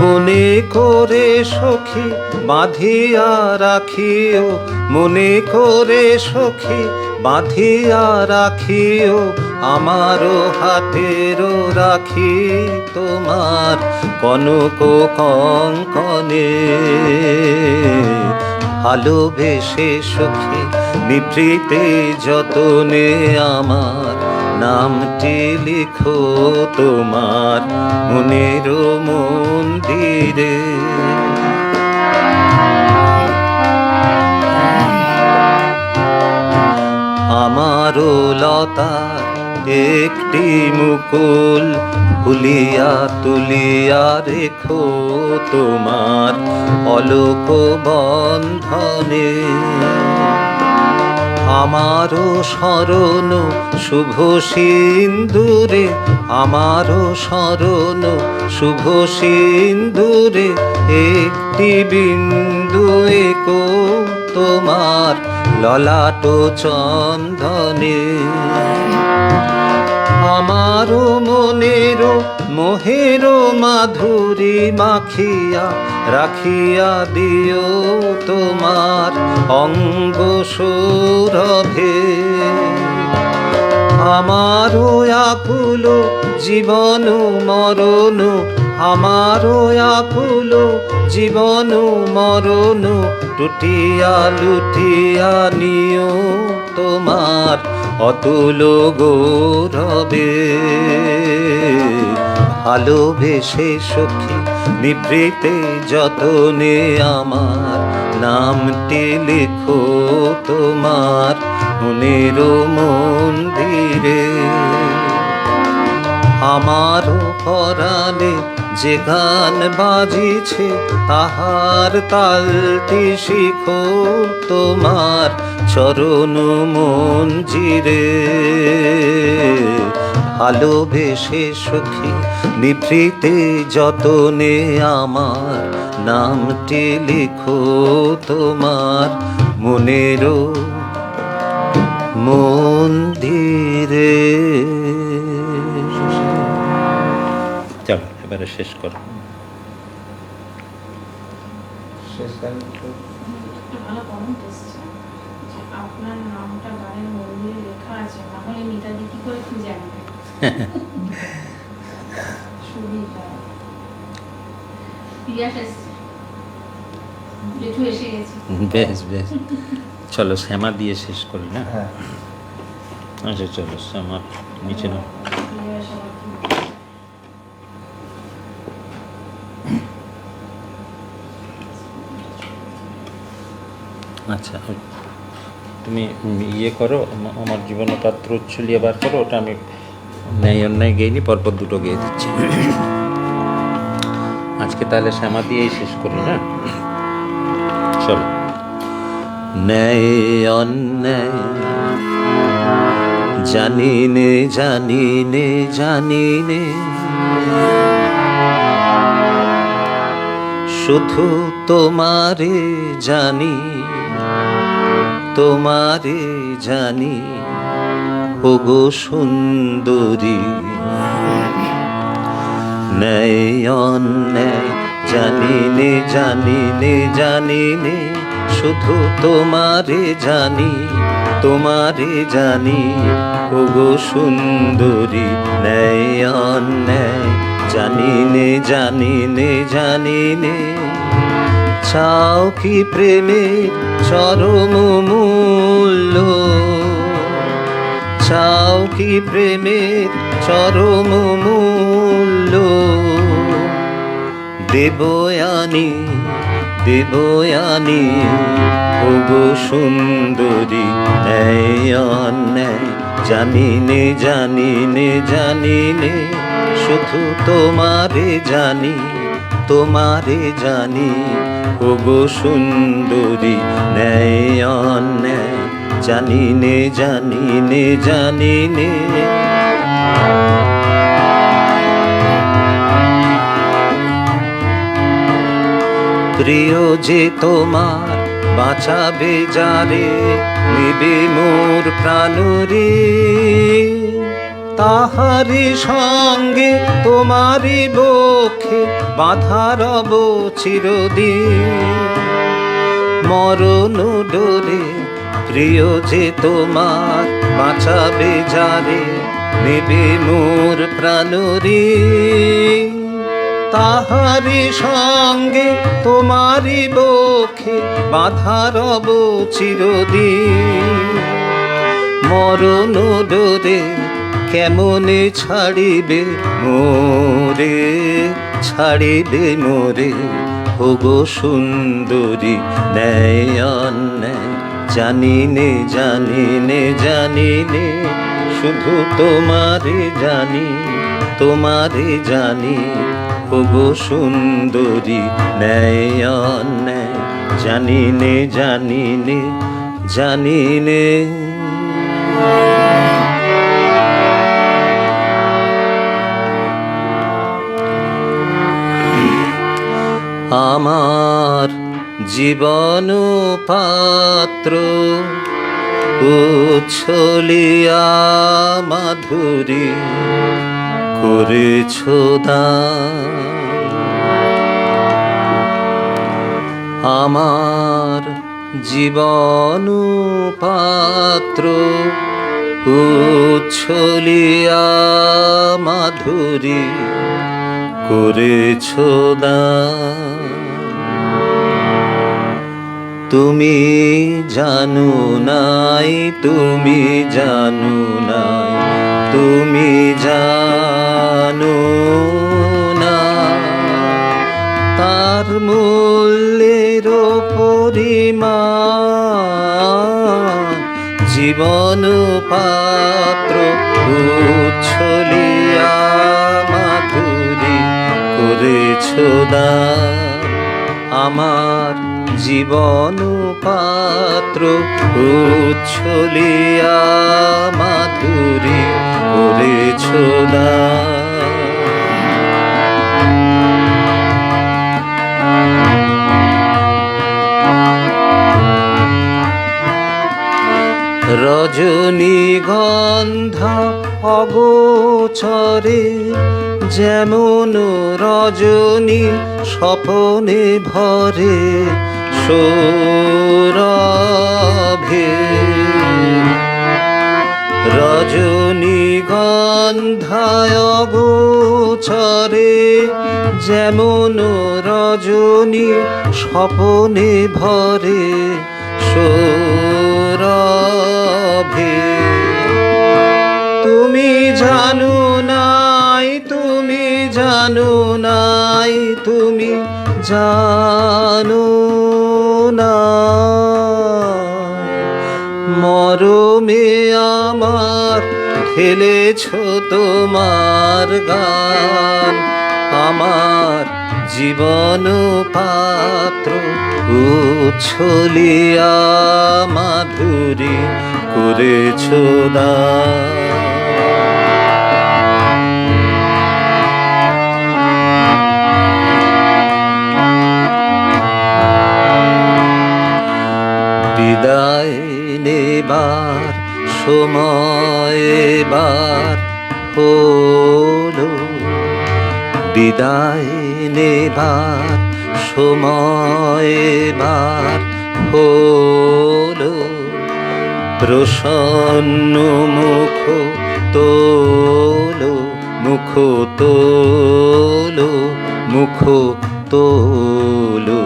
মনে করে সখী বাঁধিয়া রাখিও, মনে করে সখী বাঁধিয়া রাখিও আমারও হাতেরও রাখি তোমার আমার কনক কঙ্কনে। ভালোবেসে সখী নিভৃতে যতনে আমার নামটি লিখো তোমার মনের মন্দিরে। আমারও লতার একটি মুকুল ফুলিয়া তুলিয়া রেখো তোমার অলোক বন্ধনে। আমারও স্মরণ শুভ সিন্দুরে, আমারও স্মরণ শুভ সিন্দুরে একটি বিন্দু একো তোমার ললাট চন্দনে। আমারও মনের মোহের মাধুরী মাখিয়া রাখিয়া দিও তোমার অঙ্গ সৌরভে। আমারও আকুল জীবন মরণ, আমারও আকুল জীবন মরণ টুটিয়া লুটিয়া নিও তোমার অতুল গৌরবে। ভালোবেসে সখী নিভৃতে যতনে আমার নামটি লিখো তোমার মনের মন্দিরে। আমারও পরাণে যে গান বাজিছে তাহার তালটি শিখো তোমার চরণ মঞ্জিরে। ভালোবেসে সখী নিভৃতে যতনে আমার নামটি লিখো তোমার মনের মন্দিরে। চল এবারে শেষ করো। শেষ গান একটা ভালো কমেন্ট এসছে যে আপনার নামটা গানের মন্দিরে লেখা আছে, না হলে মিতাদি কি করে খুঁজে আনবে। সুবিধা পিয়াস এসছে, জেঠু এসে গেছে। বেশ বেশ, চলো শ্যামা দিয়ে শেষ করি না? হ্যাঁ, আচ্ছা চলো শ্যামা নিচে নাও। পিয়াস আবার কি আচ্ছা তুমি ইয়ে করো, আমার জীবন পাত্র উচ্ছলিয়ে বার করো, ওটা আমি ন্যায় অন্যায় গেইনি, পরপর দুটো গেয়ে দিচ্ছি। আজকে তাহলে শ্যামা দিয়েই শেষ করি না? চলো। ন্যায় অন্যায় জানি নে জানি নে জানি নে, শুধু তোমারে জানি তোমারে জানি ওগো সুন্দরী। ন্যায় অন্যায় জানি নে জানি নে জানি নে, শুধু তোমারে জানি তোমারে জানি ওগো সুন্দরী। ন্যায় অন্যায় জানি নে জানি নে জানি নে, চাও কি প্রেমের চরম মূল্য, চাও কি প্রেমের চরম মূল্য। দেবয়ানী দেবয়ানী ওগো সুন্দরী। ন্যায় অন্যায় জানি নে জানি নে জানি নে, শুধু তোমারে জানি তোমারে জানি ওগো সুন্দরী। ন্যায় অন্যায় জানি নে জানি নে জানি নে। প্রিয় যে তোমার বাঁচাবে যারে, নেবে মোর প্রাণরে, তাহারি সঙ্গে তোমারি বক্ষে বাঁধা রব চিরদিন। মরণ ডোরে প্রিয় যে তোমার বাঁচাবে যারে, নেবে মোর প্রাণরে, তাহারি সঙ্গে তোমারি বক্ষে বাঁধা রব চিরদিন। মরণ ডোরে কেমনে ছাড়িবে মোরে, ছাড়িবে মোরে ওগো সুন্দরী ন্যায় অন্যায় জানিনে জানিনে জানিনে, শুধু তোমারে জানি তোমারে জানি ওগো সুন্দরী ন্যায় অন্যায় জানিনে জানিনে জানিনে। আমার জীবন পাত্র উচ্ছলিয়া মাধুরী করেছ দান। আমার জীবন পাত্র উচ্ছলিয়া মাধুরী করেছ দান। তুমি জানো নাই, তুমি জানো নাই, তুমি জানো না তার মূল্যের পরিমাণ। জীবন পাত্র উচ্ছলিয়া মাধুরী করেছ দান। আমার জীবন পাত্র উচ্ছলিয়া মাধুরী করেছ দান। রজনীগন্ধা অগোচরে যেমন রজনী স্বপনে ভরে সৌরভে। রজনীগন্ধায় অগোচরে যেমন রজনী স্বপনে ভরে সৌরভে। তুমি জানো নাই, তুমি জানো নাই, তুমি জানো না মরমে আমার ঢেলেছ তোমার গান। আমার জীবন পাত্র উচ্ছলিয়া মাধুরী করেছ দান। বিদায় নেবার সময় এবার হলো, বিদায় নেবার সময় এবার হলো। প্রসন্ন মুখ তোলো, মুখ তোলো, মুখ তোলো।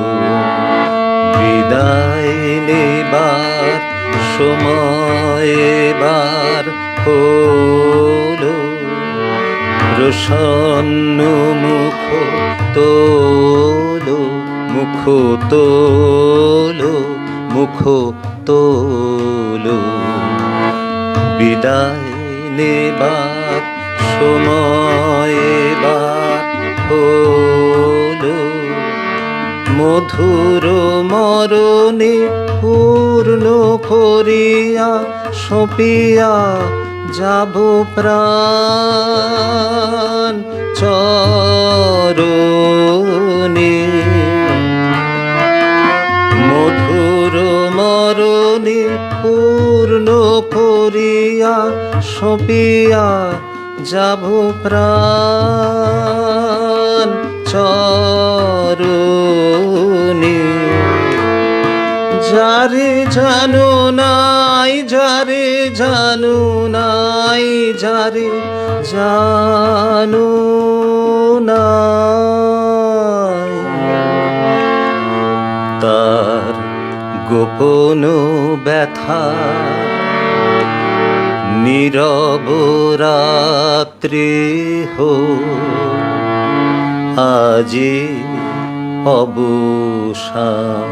বিদায় নেবার সময় এবার হলো। প্রসন্ন মুখ তোলো, মুখ তোলো, মুখ তোলো। বিদায় নেবার সময় এবার হলো। মধুর মরণে পূর্ণ করিয়া সপিয়া যাব প্রাণ চরণে। মধুর মরণে পূর্ণ করিয়া সপিয়া যাব প্রাণ চরণে। যারে জানো নাই, যারে জানো নাই, যারে জানো না। গোপন ব্যথা নীরব রাত্রি হো আজি অবসান।